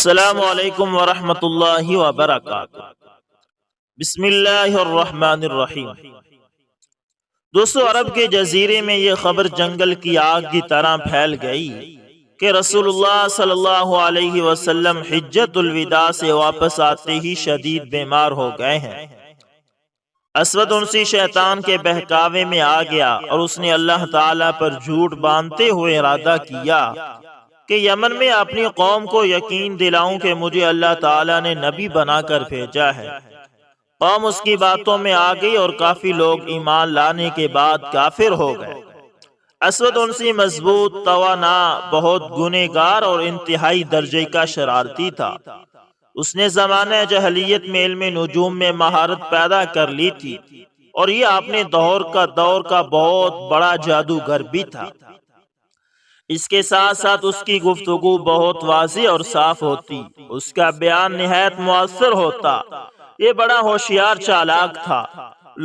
السلام علیکم ورحمۃ اللہ وبرکاتہ۔ بسم اللہ الرحمن الرحیم۔ دوستو، عرب کے جزیرے میں یہ خبر جنگل کی آگ کی طرح پھیل گئی کہ رسول اللہ صلی اللہ علیہ وسلم حجۃ الوداع سے واپس آتے ہی شدید بیمار ہو گئے ہیں۔ اسود عنسی شیطان کے بہکاوے میں آ گیا اور اس نے اللہ تعالیٰ پر جھوٹ باندھتے ہوئے ارادہ کیا کہ یمن میں اپنی قوم کو یقین دلاؤں کہ مجھے اللہ تعالیٰ نے نبی بنا کر بھیجا ہے۔ قوم اس کی باتوں میں آ گئی اور کافی لوگ ایمان لانے کے بعد کافر ہو گئے۔ اسود عنسی مضبوط، توانا، بہت گنہگار اور انتہائی درجے کا شرارتی تھا۔ اس نے زمانہ جاہلیت میں علم نجوم میں مہارت پیدا کر لی تھی اور یہ اپنے دور کا بہت بڑا جادوگر بھی تھا۔ اس کے ساتھ ساتھ اس کی گفتگو بہت واضح اور صاف ہوتی، اس کا بیان نہایت مؤثر ہوتا۔ یہ بڑا ہوشیار چالاک تھا۔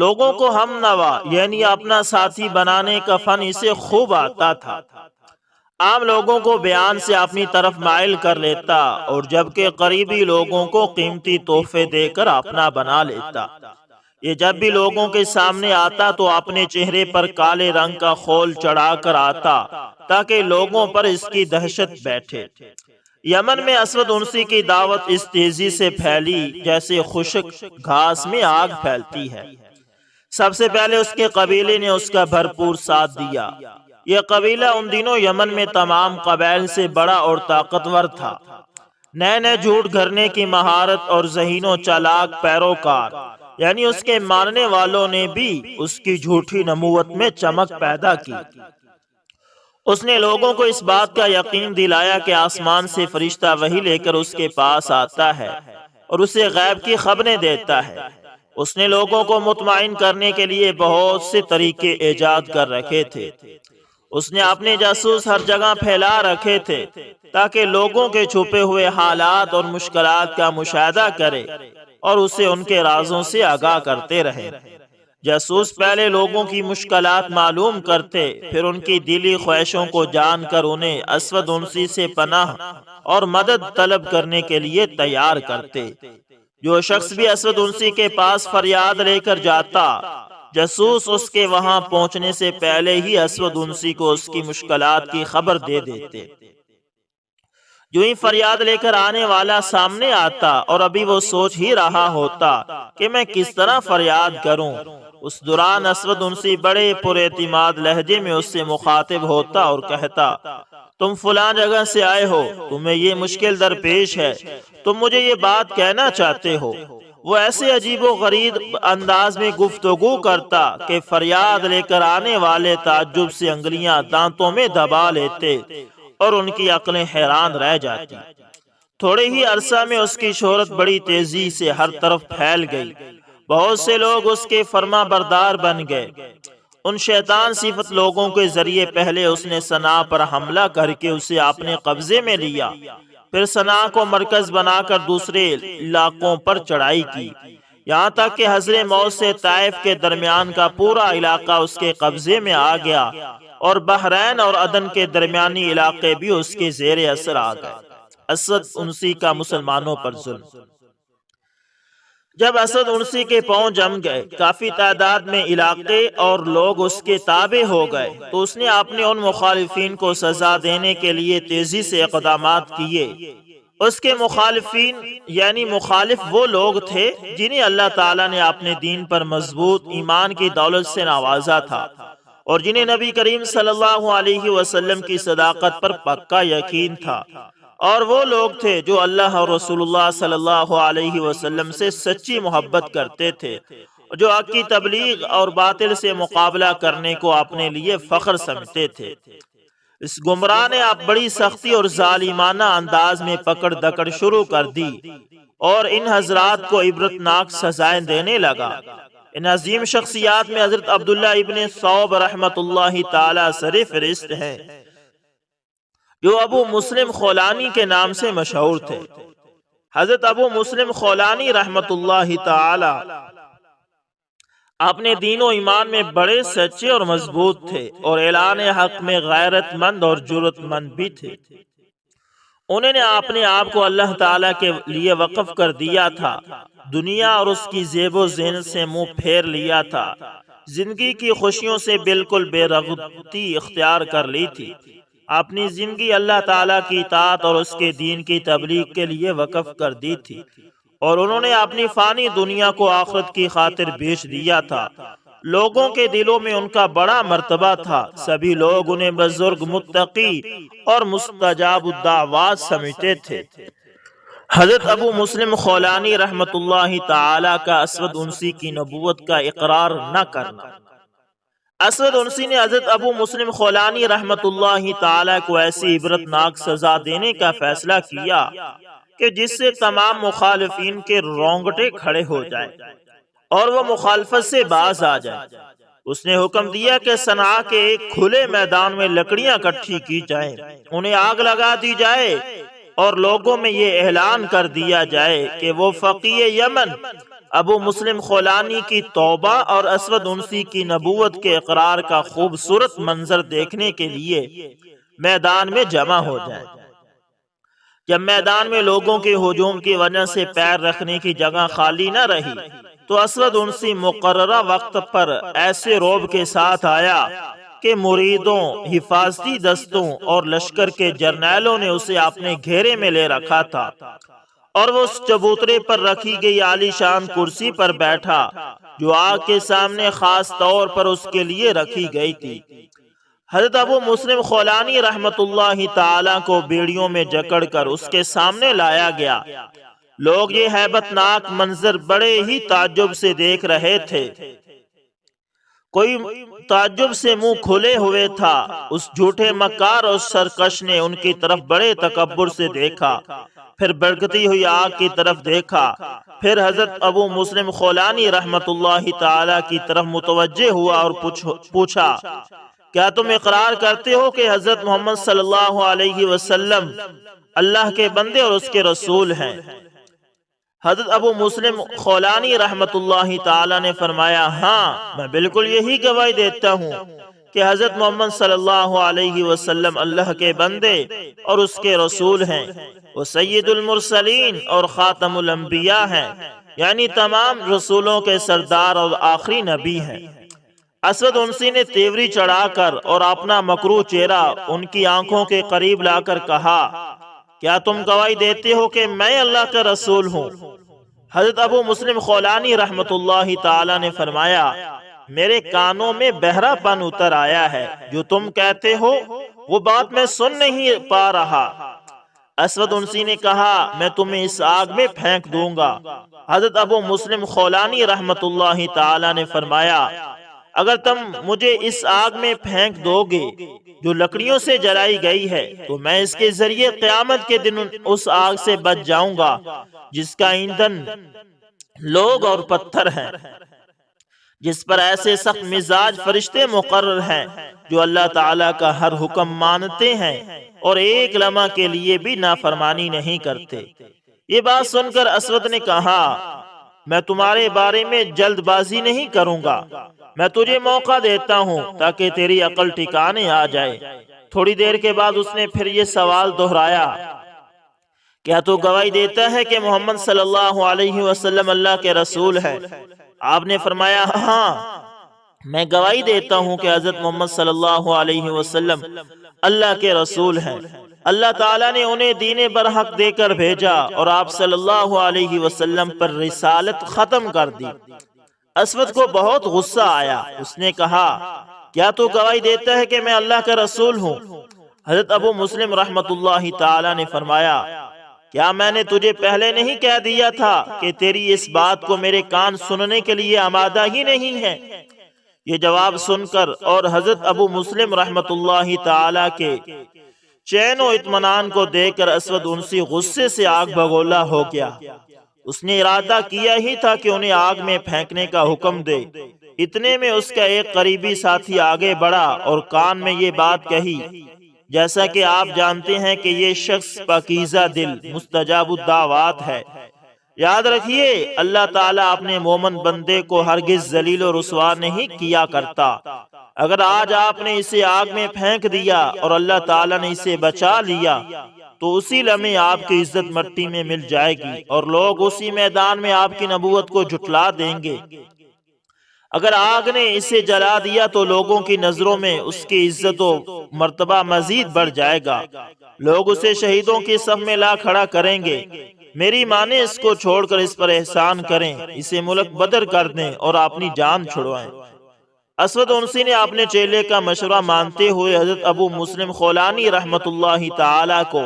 لوگوں کو ہم نوا یعنی اپنا ساتھی بنانے کا فن اسے خوب آتا تھا۔ عام لوگوں کو بیان سے اپنی طرف مائل کر لیتا اور جبکہ قریبی لوگوں کو قیمتی تحفے دے کر اپنا بنا لیتا۔ یہ جب بھی لوگوں کے سامنے آتا تو اپنے چہرے پر کالے رنگ کا خول چڑھا کر آتا تاکہ لوگوں پر اس کی دہشت بیٹھے۔ یمن میں اسود عنسی کی دعوت اس تیزی سے پھیلی جیسے خشک گھاس میں آگ پھیلتی ہے۔ سب سے پہلے اس کے قبیلے نے اس کا بھرپور ساتھ دیا۔ یہ قبیلہ ان دنوں یمن میں تمام قبائل سے بڑا اور طاقتور تھا۔ نئے جھوٹ گھرنے کی مہارت اور ذہین و چالاک پیروکار یعنی اس کے ماننے والوں نے بھی اس کی جھوٹی نبوت میں چمک پیدا کی۔ اس نے لوگوں کو اس بات کا یقین دلایا کہ آسمان سے فرشتہ وحی لے کر اس کے پاس آتا ہے اور اسے غیب کی خبریں دیتا ہے۔ اس نے لوگوں کو مطمئن کرنے کے لیے بہت سے طریقے ایجاد کر رکھے تھے۔ اس نے اپنے جاسوس ہر جگہ پھیلا رکھے تھے تاکہ لوگوں کے چھپے ہوئے حالات اور مشکلات کا مشاہدہ کرے اور اسے ان کے رازوں سے آگاہ کرتے رہے۔ جاسوس پہلے لوگوں کی مشکلات معلوم کرتے، پھر ان کی دلی خواہشوں کو جان کر انہیں اسود عنسی سے پناہ اور مدد طلب کرنے کے لیے تیار کرتے۔ جو شخص بھی اسود عنسی کے پاس فریاد لے کر جاتا، جاسوس اس کے وہاں پہنچنے سے پہلے ہی اسود عنسی کو اس کی مشکلات کی خبر دے دیتے۔ جو ہی فریاد لے کر آنے والا سامنے آتا اور ابھی وہ سوچ ہی رہا ہوتا کہ میں کس طرح فریاد کروں، اس دوران اسود عنسی بڑے پر اعتماد لہجے میں اس سے مخاطب ہوتا اور کہتا، تم فلاں جگہ سے آئے ہو، تمہیں یہ مشکل درپیش ہے، تم مجھے یہ بات کہنا چاہتے ہو۔ وہ ایسے عجیب و غریب انداز میں گفتگو کرتا کہ فریاد لے کر آنے والے تعجب سے انگلیاں دانتوں میں دبا لیتے اور ان کی عقلیں حیران رہ جاتی۔ تھوڑے ہی عرصہ میں اس کی شہرت بڑی تیزی سے ہر طرف پھیل گئی۔ بہت سے لوگ اس کے فرما بردار بن گئے۔ ان شیطان صفت لوگوں کے ذریعے پہلے اس نے صنعاء پر حملہ کر کے اسے اپنے قبضے میں لیا، پھر صنعاء کو مرکز بنا کر دوسرے علاقوں پر چڑھائی کی، یہاں تک کہ حضر موت سے طائف کے درمیان کا پورا علاقہ اس کے قبضے میں آ گیا اور بحرین اور عدن کے درمیانی علاقے بھی اس کے زیر اثر آ گئے۔ اسود عنسی کا مسلمانوں پر ظلم۔ جب اسود عنسی کے پاؤں جم گئے، کافی تعداد میں علاقے اور لوگ اس کے تابع ہو گئے، تو اس نے اپنے ان مخالفین کو سزا دینے کے لیے تیزی سے اقدامات کیے۔ اس کے مخالفین یعنی مخالف وہ لوگ تھے جنہیں اللہ تعالیٰ نے اپنے دین پر مضبوط ایمان کی دولت سے نوازا تھا اور جنہیں نبی کریم صلی اللہ علیہ وسلم کی صداقت پر پکا یقین تھا، اور وہ لوگ تھے جو اللہ اور رسول اللہ صلی اللہ علیہ وسلم سے سچی محبت کرتے تھے، جو حق کی تبلیغ اور باطل سے مقابلہ کرنے کو اپنے لیے فخر سمجھتے تھے۔ اس گمراہ نے اب بڑی سختی اور ظالمانہ انداز میں پکڑ دکڑ شروع کر دی اور ان حضرات کو عبرتناک سزائیں دینے لگا۔ ان عظیم شخصیات میں حضرت عبداللہ ابن ثوب رحمت اللہ تعالی سر فہرست ہیں، جو ابو مسلم خولانی کے نام سے مشہور تھے۔ حضرت ابو مسلم خولانی رحمت اللہ تعالی اپنے دین و ایمان میں بڑے سچے اور مضبوط تھے اور اعلان حق میں غیرت مند اور جرت مند بھی تھے۔ انہوں نے اپنے آپ کو اللہ تعالیٰ کے لیے وقف کر دیا تھا، دنیا اور اس کی زیب و زینت سے منہ پھیر لیا تھا، زندگی کی خوشیوں سے بالکل بے رغبتی اختیار کر لی تھی، اپنی زندگی اللہ تعالیٰ کی اطاعت اور اس کے دین کی تبلیغ کے لیے وقف کر دی تھی، اور انہوں نے اپنی فانی دنیا کو آخرت کی خاطر بیچ دیا تھا۔ لوگوں کے دلوں میں ان کا بڑا مرتبہ تھا، سبھی لوگ انہیں بزرگ، متقی اور مستجاب الدعوات سمجھتے تھے۔ حضرت ابو مسلم خولانی رحمت اللہ تعالی کا اسود انسی کی نبوت کا اقرار نہ کرنا۔ اسود انسی نے حضرت ابو مسلم خولانی رحمت اللہ تعالی کو ایسی عبرتناک سزا دینے کا فیصلہ کیا کہ جس سے تمام مخالفین کے رونگٹے کھڑے ہو جائیں اور وہ مخالفت سے باز آ جائیں۔ اس نے حکم دیا کہ صنعاء کے ایک کھلے میدان میں لکڑیاں اکٹھی کی جائیں، انہیں آگ لگا دی جائے اور لوگوں میں یہ اعلان کر دیا جائے کہ وہ فقیہ یمن ابو مسلم خولانی کی توبہ اور اسود انسی کی نبوت کے اقرار کا خوبصورت منظر دیکھنے کے لیے میدان میں جمع ہو جائیں۔ جب میدان میں لوگوں کے ہجوم کی وجہ سے پیر رکھنے کی جگہ خالی نہ رہی تو اسود انسی مقررہ وقت پر ایسے روب کے ساتھ آیا کہ مریدوں، حفاظتی دستوں اور لشکر کے جرنیلوں نے اسے اپنے گھیرے میں لے رکھا تھا، اور وہ اس چبوترے پر رکھی گئی عالی شان کرسی پر بیٹھا جو آگ کے سامنے خاص طور پر اس کے لیے رکھی گئی تھی۔ حضرت ابو مسلم خولانی رحمت اللہ تعالی کو بیڑیوں میں جکڑ کر اس کے سامنے لایا گیا۔ لوگ یہ ہیبت ناک منظر بڑے ہی تعجب سے دیکھ رہے تھے، کوئی تعجب سے منہ کھلے ہوئے تھا۔ اس جھوٹے مکار اور سرکش نے ان کی طرف بڑے تکبر سے دیکھا، پھر بھڑکتی ہوئی آگ کی طرف دیکھا، پھر حضرت ابو مسلم خولانی رحمت اللہ تعالی کی طرف متوجہ ہوا اور پوچھا، کیا تم اقرار کرتے ہو کہ حضرت محمد صلی اللہ علیہ وسلم اللہ کے بندے اور اس کے رسول ہیں؟ حضرت ابو مسلم خولانی رحمت اللہ تعالی نے فرمایا، ہاں، میں بالکل یہی گواہی دیتا ہوں کہ حضرت محمد صلی اللہ علیہ وسلم اللہ کے بندے اور اس کے رسول ہیں، وہ سید المرسلین اور خاتم الانبیاء ہیں، یعنی تمام رسولوں کے سردار اور آخری نبی ہیں۔ اسود انسی نے تیوری چڑھا کر اور اپنا مکروہ چہرہ ان کی آنکھوں کے قریب لا کر کہا، کیا تم گواہی دیتے ہو کہ میں اللہ کا رسول ہوں؟ حضرت ابو مسلم خولانی رحمت اللہ تعالی نے فرمایا، میرے کانوں میں بہرا پن اتر آیا ہے، جو تم کہتے ہو وہ بات میں سن نہیں پا رہا۔ اسود انسی نے کہا، میں تمہیں اس آگ میں پھینک دوں گا۔ حضرت ابو مسلم خولانی رحمت اللہ تعالی نے فرمایا، اگر تم مجھے اس آگ میں پھینک دو گے جو لکڑیوں سے جلائی گئی ہے تو میں اس کے ذریعے قیامت کے دن اس آگ سے بچ جاؤں گا جس کا ایندھن لوگ اور پتھر ہیں، جس پر ایسے سخت مزاج فرشتے مقرر ہیں جو اللہ تعالیٰ کا ہر حکم مانتے ہیں اور ایک لمحہ کے لیے بھی نافرمانی نہیں کرتے۔ یہ بات سن کر اسود نے کہا، میں تمہارے بارے میں جلد بازی نہیں کروں گا، میں تجھے موقع دیتا ہوں تاکہ تیری عقل ٹھکانے آ جائے۔ تھوڑی دیر کے بعد اس نے پھر یہ سوال دہرایا، کیا تو گواہی دیتا ہے کہ محمد صلی اللہ علیہ وسلم اللہ کے رسول ہے؟ آپ نے فرمایا، ہاں، میں گواہی دیتا ہوں کہ حضرت محمد صلی اللہ علیہ وسلم اللہ کے رسول ہیں۔ اللہ تعالیٰ نے انہیں دین برحق دے کر بھیجا اور آپ صلی اللہ علیہ وسلم پر رسالت ختم کر دی۔ اسود کو بہت غصہ آیا، اس نے کہا، کیا تو گواہی دیتا ہے کہ میں اللہ کا رسول ہوں؟ حضرت ابو مسلم رحمت اللہ تعالی نے فرمایا، کیا میں نے تجھے پہلے نہیں کہہ دیا تھا کہ تیری اس بات کو میرے کان سننے کے لیے آمادہ ہی نہیں ہے؟ یہ جواب سن کر اور حضرت ابو مسلم رحمت اللہ تعالی کے چین و اطمینان کو دیکھ کر اسود انسی غصے سے آگ بگولا ہو گیا۔ اس نے ارادہ کیا ہی تھا کہ انہیں آگ میں پھینکنے کا حکم دے۔ اتنے میں اس کا ایک قریبی ساتھی آگے بڑھا اور کان میں یہ بات کہی، جیسا کہ آپ جانتے ہیں کہ یہ شخص پاکیزہ دل، مستجاب الدعوات ہے۔ یاد رکھیے، اللہ تعالیٰ اپنے مومن بندے کو ہرگز ذلیل و رسوا نہیں کیا کرتا۔ اگر آج آپ نے اسے آگ میں پھینک دیا اور اللہ تعالیٰ نے اسے بچا لیا تو اسی لمحے آپ کی عزت مٹی میں مل جائے گی اور لوگ اسی میدان میں آپ کی نبوت کو جھٹلا دیں گے۔ اگر آگ نے اسے جلا دیا تو لوگوں کی نظروں میں اس کی عزت و مرتبہ مزید بڑھ جائے گا، لوگ اسے شہیدوں کی صف میں لا کھڑا کریں گے۔ میری مانے اس کو چھوڑ کر اس پر احسان کریں، اسے ملک بدر کر دیں اور اپنی جان چھڑوائیں۔ اسود انسی نے اپنے چیلے کا مشورہ مانتے ہوئے حضرت ابو مسلم خولانی رحمت اللہ تعالی کو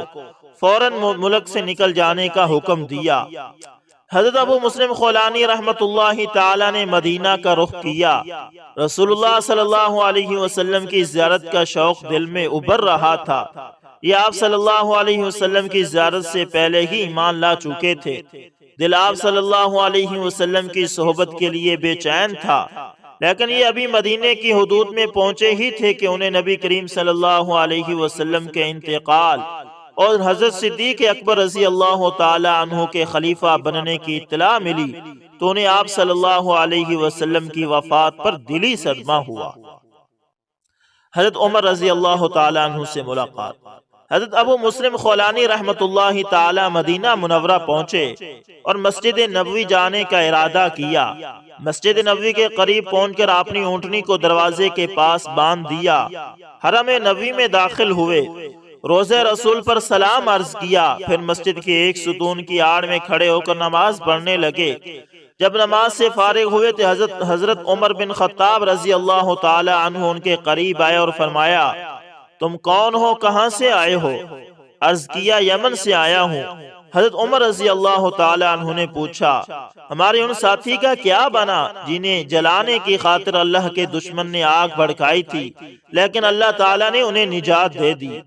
فوراً ملک سے نکل جانے کا حکم دیا۔ حضرت ابو مسلم خولانی رحمت اللہ تعالی نے مدینہ کا رخ کیا۔ رسول اللہ صلی اللہ علیہ وسلم کی زیارت کا شوق دل میں ابھر رہا تھا۔ یہ آپ صلی اللہ علیہ وسلم کی زیارت سے پہلے ہی ایمان لا چکے تھے۔ دل آپ صلی اللہ علیہ وسلم کی صحبت کے لیے بے چین تھا، لیکن یہ ابھی مدینے کی حدود میں پہنچے ہی تھے کہ انہیں نبی کریم صلی اللہ علیہ وسلم کے انتقال اور حضرت صدیق اکبر رضی اللہ تعالی عنہ کے خلیفہ بننے کی اطلاع ملی، تو انہیں آپ صلی اللہ علیہ وسلم کی وفات پر دلی صدمہ ہوا۔ حضرت عمر رضی اللہ تعالی عنہ سے ملاقات۔ حضرت ابو مسلم خولانی رحمت اللہ تعالی مدینہ منورہ پہنچے اور مسجد نبوی جانے کا ارادہ کیا۔ مسجد نبوی کے قریب پہنچ کر اپنی اونٹنی کو دروازے کے پاس باندھ دیا، حرم نبوی میں داخل ہوئے، روضہ رسول پر سلام عرض کیا، پھر مسجد کے ایک ستون کی آڑ میں کھڑے ہو کر نماز پڑھنے لگے۔ جب نماز سے فارغ ہوئے تو حضرت عمر بن خطاب رضی اللہ تعالی عنہ ان کے قریب آئے اور فرمایا، تم کون ہو، کہاں سے آئے ہو؟ عرض کیا، یمن سے آیا ہوں۔ حضرت عمر رضی اللہ تعالی عنہ نے پوچھا، ہمارے ان ساتھی کا کیا بنا جنہیں جلانے کی خاطر اللہ کے دشمن نے آگ بھڑکائی تھی، لیکن اللہ تعالی نے انہیں نجات دے دی؟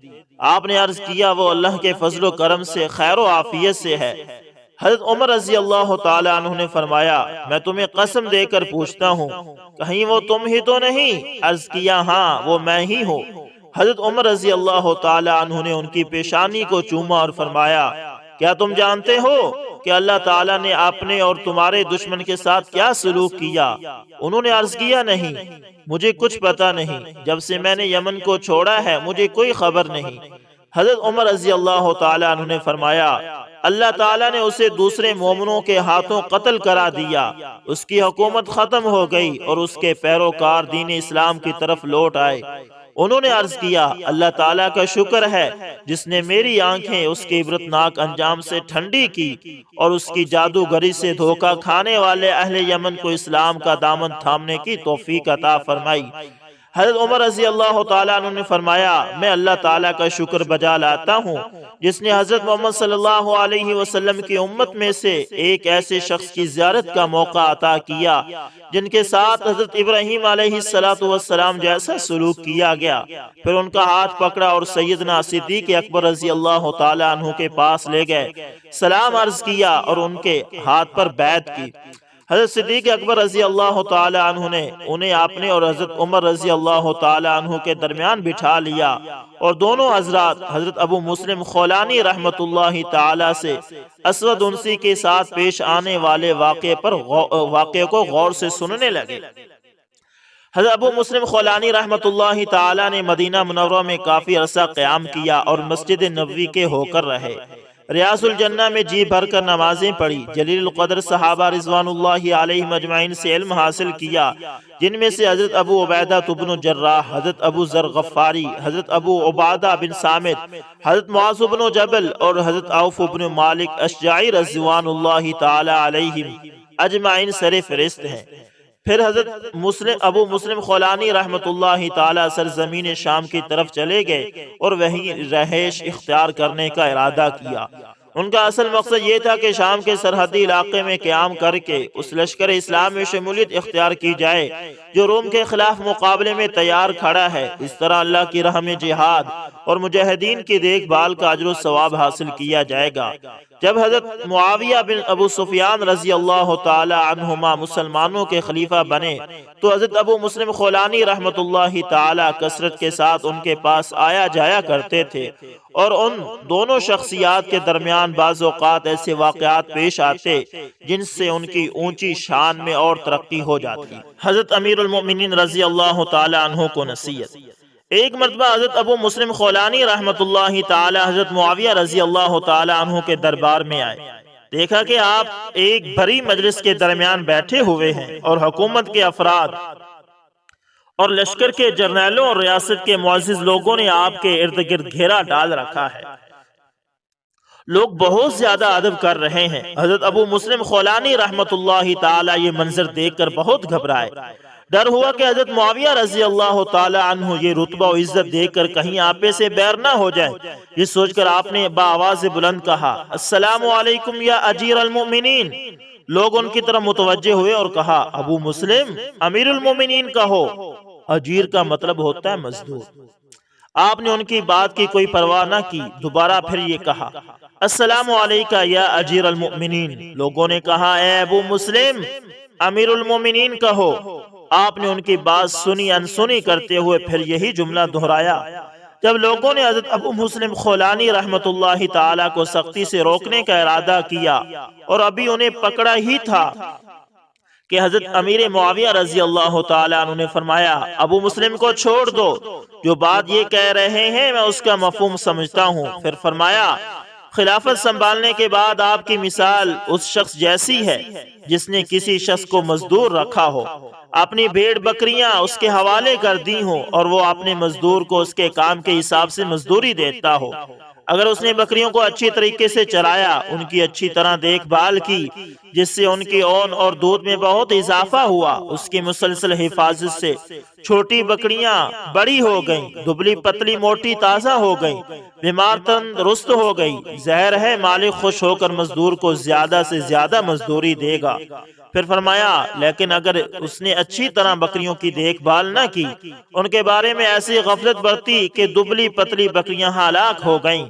آپ نے عرض کیا، وہ اللہ کے فضل و کرم سے خیر و عافیت سے ہے۔ حضرت عمر رضی اللہ تعالی عنہ نے فرمایا، میں تمہیں قسم دے کر پوچھتا ہوں، کہیں وہ تم ہی تو نہیں؟ عرض کیا، ہاں وہ میں ہی ہوں۔ حضرت عمر رضی اللہ تعالی عنہ نے ان کی پیشانی کو چوما اور فرمایا، کیا تم جانتے ہو کہ اللہ تعالیٰ نے اپنے اور تمہارے دشمن کے ساتھ کیا سلوک کیا؟ انہوں نے عرض کیا، نہیں، مجھے کچھ پتا نہیں، جب سے میں نے یمن کو چھوڑا ہے مجھے کوئی خبر نہیں۔ حضرت عمر رضی اللہ تعالیٰ عنہ نے فرمایا، اللہ تعالیٰ نے اسے دوسرے مومنوں کے ہاتھوں قتل کرا دیا، اس کی حکومت ختم ہو گئی اور اس کے پیروکار دین اسلام کی طرف لوٹ آئے۔ انہوں نے عرض کیا، اللہ تعالیٰ کا شکر ہے جس نے میری آنکھیں اس کے عبرتناک انجام سے ٹھنڈی کی اور اس کی جادوگری سے دھوکہ کھانے والے اہل یمن کو اسلام کا دامن تھامنے کی توفیق عطا فرمائی۔ حضرت عمر رضی اللہ تعالیٰ عنہ نے فرمایا، میں اللہ تعالیٰ کا شکر بجا لاتا ہوں جس نے حضرت محمد صلی اللہ علیہ وسلم کی امت میں سے ایک ایسے شخص کی زیارت کا موقع عطا کیا جن کے ساتھ حضرت ابراہیم علیہ السلام جیسا سلوک کیا گیا۔ پھر ان کا ہاتھ پکڑا اور سیدنا صدیق اکبر رضی اللہ تعالیٰ عنہ کے پاس لے گئے، سلام عرض کیا اور ان کے ہاتھ پر بیعت کی۔ حضرت صدیق اکبر رضی اللہ تعالی عنہ نے انہیں اپنے اور حضرت عمر رضی اللہ تعالی عنہ کے درمیان بٹھا لیا اور دونوں حضرات حضرت ابو مسلم خولانی رحمت اللہ تعالی سے اسود انسی کے ساتھ پیش آنے والے واقعے کو غور سے سننے لگے۔ حضرت ابو مسلم خولانی رحمت اللہ تعالی نے مدینہ منورہ میں کافی عرصہ قیام کیا اور مسجد نبوی کے ہو کر رہے۔ ریاض الجنہ میں جی بھر کر نمازیں پڑھی، جلیل القدر صحابہ رضوان اللہ علیہ مجمعین سے علم حاصل کیا، جن میں سے حضرت ابو عبیدہ بن جراح، حضرت ابو ذر غفاری، حضرت ابو عبادہ بن صامت، حضرت معاذ بن جبل اور حضرت عوف بن مالک اشجعی رضوان اللہ تعالی علیہم اجمعین سر فہرست ہیں۔ پھر حضرت ابو مسلم خولانی رحمت اللہ تعالی سرزمین شام کی طرف چلے گئے اور وہیں رہائش اختیار کرنے کا ارادہ کیا۔ ان کا اصل مقصد یہ تھا کہ شام کے سرحدی علاقے میں قیام کر کے اس لشکر اسلام میں شمولیت اختیار کی جائے جو روم کے خلاف مقابلے میں تیار کھڑا ہے۔ اس طرح اللہ کی راہ میں جہاد اور مجاہدین کی دیکھ بھال کا اجر و ثواب حاصل کیا جائے گا۔ جب حضرت معاویہ بن ابو سفیان رضی اللہ تعالی عنہما مسلمانوں کے خلیفہ بنے تو حضرت ابو مسلم خولانی رحمت اللہ تعالی کثرت کے ساتھ ان کے پاس آیا جایا کرتے تھے، اور ان دونوں شخصیات کے درمیان بعض اوقات ایسے واقعات پیش آتے جن سے ان کی اونچی شان میں اور ترقی ہو جاتی۔ حضرت امیر المؤمنین رضی اللہ تعالی عنہ کو نصیحت، ایک مرتبہ حضرت ابو مسلم خولانی رحمۃ اللہ تعالی حضرت معاویہ رضی اللہ تعالی عنہ کے دربار میں آئے۔ دیکھا کہ آپ ایک بڑی مجلس کے درمیان بیٹھے ہوئے ہیں اور حکومت کے افراد اور لشکر کے جرنیلوں اور ریاست کے معزز لوگوں نے آپ کے ارد گرد گھیرا ڈال رکھا ہے۔ لوگ بہت زیادہ ادب کر رہے ہیں۔ حضرت ابو مسلم خولانی رحمۃ اللہ تعالی یہ منظر دیکھ کر بہت گھبرائے۔ ڈر ہوا کہ حضرت معاویہ رضی اللہ تعالی عنہ یہ رتبہ و عزت دیکھ کر کہیں آپے سے بیر نہ ہو جائے۔ یہ سوچ کر آپ نے بآواز بلند کہا، السلام علیکم یا اجیر المؤمنین۔ لوگ ان کی طرف متوجہ ہوئے اور کہا، ابو مسلم امیر المؤمنین کہو۔ اجیر کا مطلب ہوتا ہے مزدور۔ آپ نے ان کی بات کی کوئی پرواہ نہ کی، دوبارہ پھر یہ کہا، السلام علیکم یا اجیر المؤمنین۔ لوگوں نے کہا، اے ابو مسلم امیر المؤمنین کہو۔ آپ نے ان کی بات سنی انسنی کرتے ہوئے پھر یہی جملہ دہرایا۔ جب لوگوں نے حضرت ابو مسلم خولانی رحمۃ اللہ تعالی کو سختی سے روکنے کا ارادہ کیا اور ابھی انہیں پکڑا ہی تھا کہ حضرت امیر معاویہ رضی اللہ تعالی عنہ نے فرمایا، ابو مسلم کو چھوڑ دو، جو بات یہ کہہ رہے ہیں میں اس کا مفہوم سمجھتا ہوں۔ پھر فرمایا، خلافت سنبھالنے کے بعد آپ کی مثال اس شخص جیسی ہے جس نے کسی شخص کو مزدور رکھا ہو، اپنی بھیڑ بکریاں اس کے حوالے کر دی ہوں اور وہ اپنے مزدور کو اس کے کام کے حساب سے مزدوری دیتا ہو۔ اگر اس نے بکریوں کو اچھی طریقے سے چرایا، ان کی اچھی طرح دیکھ بھال کی، جس سے ان کی اون اور دودھ میں بہت اضافہ ہوا، اس کی مسلسل حفاظت سے چھوٹی بکریاں بڑی ہو گئیں، دبلی پتلی موٹی تازہ ہو گئیں، بیمار تندرست ہو گئی، ظاہر ہے مالک خوش ہو کر مزدور کو زیادہ سے زیادہ مزدوری دے گا۔ پھر فرمایا، لیکن اگر اس نے اچھی طرح بکریوں کی دیکھ بھال نہ کی، ان کے بارے میں ایسی غفلت برتی کہ دبلی پتلی بکریاں ہلاک ہو گئیں،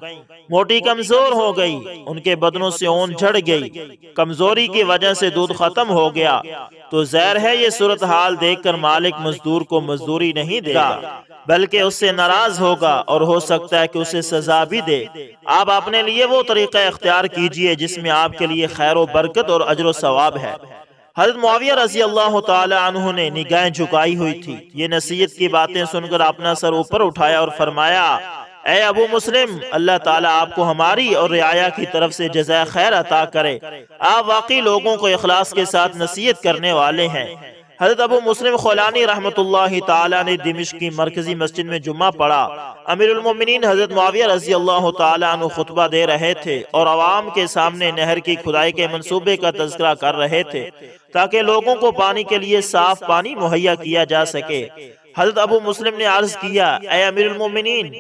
موٹی کمزور ہو گئی، ان کے بدنوں سے اون جھڑ گئی، کمزوری کی وجہ سے دودھ ختم ہو گیا، تو ظاہر ہے یہ صورتحال دیکھ کر مالک مزدور کو مزدوری نہیں دے گا، بلکہ اس سے ناراض ہوگا اور ہو سکتا ہے کہ اسے سزا بھی دے۔ آپ اپنے لیے وہ طریقہ اختیار کیجئے جس میں آپ کے لیے خیر و برکت اور اجر و ثواب ہے۔ حضرت معاویہ رضی اللہ تعالی عنہ نے نگاہیں جھکائی ہوئی تھی۔ یہ نصیحت کی باتیں سن کر اپنا سر اوپر اٹھایا اور فرمایا، اے ابو مسلم، اللہ تعالیٰ آپ کو ہماری اور رعایا کی طرف سے جزائے خیر عطا کرے۔ آپ واقعی لوگوں کو اخلاص کے ساتھ نصیحت کرنے والے ہیں۔ حضرت ابو مسلم خولانی رحمۃ اللہ تعالی نے دمشق کی مرکزی مسجد میں جمعہ پڑھا۔ امیر المومنین حضرت معاویہ رضی اللہ تعالی عنہ خطبہ دے رہے تھے اور عوام کے سامنے نہر کی کھدائی کے منصوبے کا تذکرہ کر رہے تھے تاکہ لوگوں کو پانی کے لیے صاف پانی مہیا کیا جا سکے۔ حضرت ابو مسلم نے عرض کیا، اے امیر المومنین،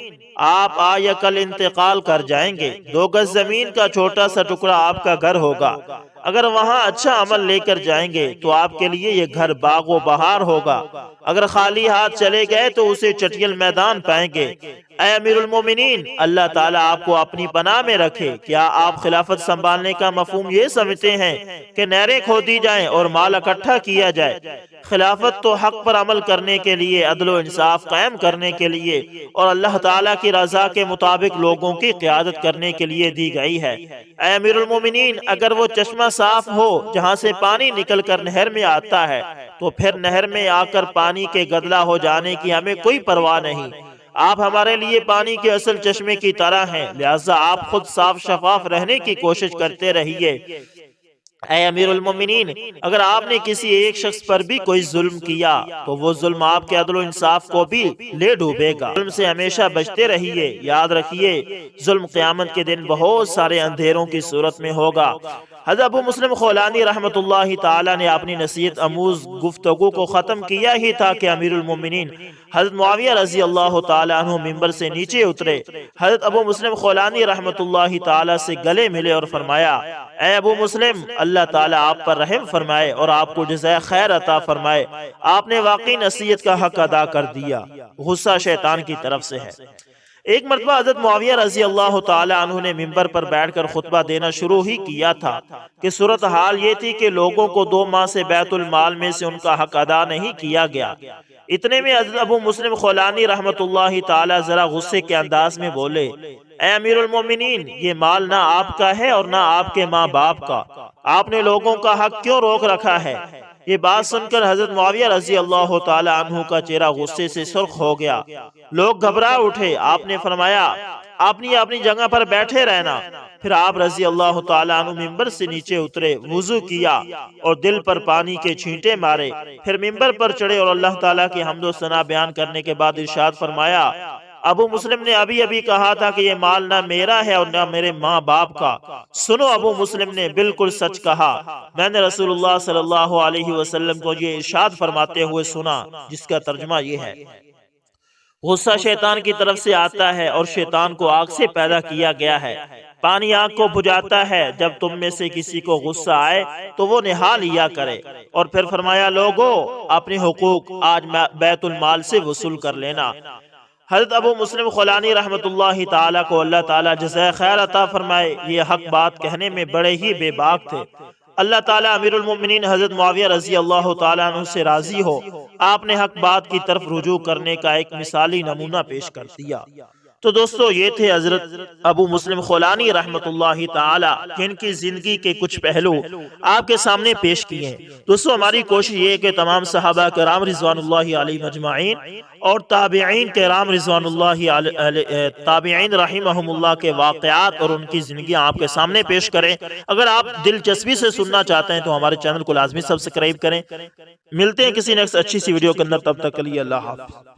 آپ آج یا کل انتقال کر جائیں گے، 2 گز زمین کا چھوٹا سا ٹکڑا آپ کا گھر ہوگا، اگر وہاں اچھا عمل لے کر جائیں گے تو آپ کے لیے یہ گھر باغ و بہار ہوگا، اگر خالی ہاتھ چلے گئے تو اسے چٹیل میدان پائیں گے۔ اے امیر المومنین، اللہ تعالیٰ آپ کو اپنی پناہ میں رکھے۔ کیا آپ خلافت سنبھالنے کا مفہوم یہ سمجھتے ہیں کہ نہریں کھودی جائیں اور مال اکٹھا کیا جائے؟ خلافت تو حق پر عمل کرنے کے لیے، عدل و انصاف قائم کرنے کے لیے اور اللہ تعالیٰ کی رضا کے مطابق لوگوں کی قیادت کرنے کے لیے دی گئی ہے۔ اے امیر المومنین، اگر وہ چشمہ صاف ہو جہاں سے پانی نکل کر نہر میں آتا ہے تو پھر نہر میں آ کر پانی کے گدلا ہو جانے کی ہمیں کوئی پرواہ نہیں۔ آپ ہمارے لیے پانی کے اصل چشمے کی طرح ہیں، لہٰذا آپ خود صاف شفاف رہنے کی کوشش کرتے رہیے۔ اے امیر المومنین، اگر آپ نے کسی ایک شخص پر بھی کوئی ظلم کیا تو وہ ظلم آپ کے عدل و انصاف کو بھی لے ڈوبے گا۔ ظلم سے ہمیشہ بچتے رہیے، یاد رکھیے ظلم قیامت کے دن بہت سارے اندھیروں کی صورت میں ہوگا۔ حضرت ابو مسلم خولانی رحمۃ اللہ تعالی نے اپنی نصیحت آموز گفتگو کو ختم کیا ہی تھا کہ امیر المومنین حضرت معاویہ رضی اللہ تعالی عنہ ممبر سے نیچے اترے، حضرت ابو مسلم خولانی رحمۃ اللہ تعالی سے گلے ملے اور فرمایا، اے ابو مسلم، اللہ تعالیٰ آپ پر رحم فرمائے اور آپ کو جزائے خیر عطا فرمائے، آپ نے واقعی نصیحت کا حق ادا کر دیا۔ غصہ شیطان کی طرف سے ہے۔ ایک مرتبہ حضرت معاویہ رضی اللہ تعالی عنہ نے ممبر پر بیٹھ کر خطبہ دینا شروع ہی کیا تھا کہ صورتحال یہ تھی کہ لوگوں کو 2 ماہ سے بیت المال میں سے ان کا حق ادا نہیں کیا گیا۔ اتنے میں حضرت ابو مسلم خولانی رحمۃ اللہ تعالی ذرا غصے کے انداز میں بولے، اے امیر المومنین، یہ مال نہ آپ کا ہے اور نہ آپ کے ماں باپ کا، آپ نے لوگوں کا حق کیوں روک رکھا ہے؟ یہ بات سن کر حضرت معاویہ رضی اللہ تعالی عنہ کا چہرہ غصے سے سرخ ہو گیا، لوگ گھبرا اٹھے۔ آپ نے فرمایا اپنی جگہ پر بیٹھے رہنا۔ پھر آپ رضی اللہ تعالی عنہ ممبر سے نیچے اترے، وضو کیا اور دل پر پانی کے چھینٹے مارے، پھر ممبر پر چڑھے اور اللہ تعالیٰ کی حمد و ثنا بیان کرنے کے بعد ارشاد فرمایا، ابو مسلم نے ابھی کہا تھا کہ یہ مال نہ میرا ہے اور نہ میرے ماں باپ کا۔ سنو، ابو مسلم نے بالکل سچ کہا، میں نے رسول اللہ صلی اللہ علیہ وسلم کو یہ ارشاد فرماتے ہوئے سنا، جس کا ترجمہ یہ ہے، غصہ شیطان کی طرف سے آتا ہے اور شیطان کو آگ سے پیدا کیا گیا ہے۔ پانی آگ کو بجھاتا ہے۔ جب تم میں سے کسی کو غصہ آئے تو وہ نہا لیا کرے۔ اور پھر فرمایا، لوگو اپنے حقوق آج بیت المال سے وصول کر لینا۔ حضرت ابو مسلم خولانی رحمت اللہ تعالیٰ کو اللہ تعالیٰ جزائے خیر عطا فرمائے، یہ حق بات کہنے میں بڑے ہی بے باک تھے۔ اللہ تعالیٰ امیر المؤمنین حضرت معاویہ رضی اللہ تعالیٰ عنہ سے راضی ہو، آپ نے حق بات کی طرف رجوع کرنے کا ایک مثالی نمونہ پیش کر دیا۔ تو دوستو، یہ تھے حضرت ابو مسلم خولانی رحمت اللہ تعالی، جن کی زندگی کے کچھ پہلو آپ کے سامنے پیش کیے ہیں۔ دوستو، ہماری کوشش یہ ہے کہ تمام صحابہ کرام رضوان اللہ علیہ مجمعین اور تابعین کرام رضوان اللہ تابعین رحمہم اللہ کے واقعات اور ان کی زندگیاں آپ کے سامنے پیش کریں۔ اگر آپ دلچسپی سے سننا چاہتے ہیں تو ہمارے چینل کو لازمی سبسکرائب کریں۔ ملتے ہیں کسی نیکسٹ اچھی سی ویڈیو کے اندر، تب تک کے لیے اللہ حافظ۔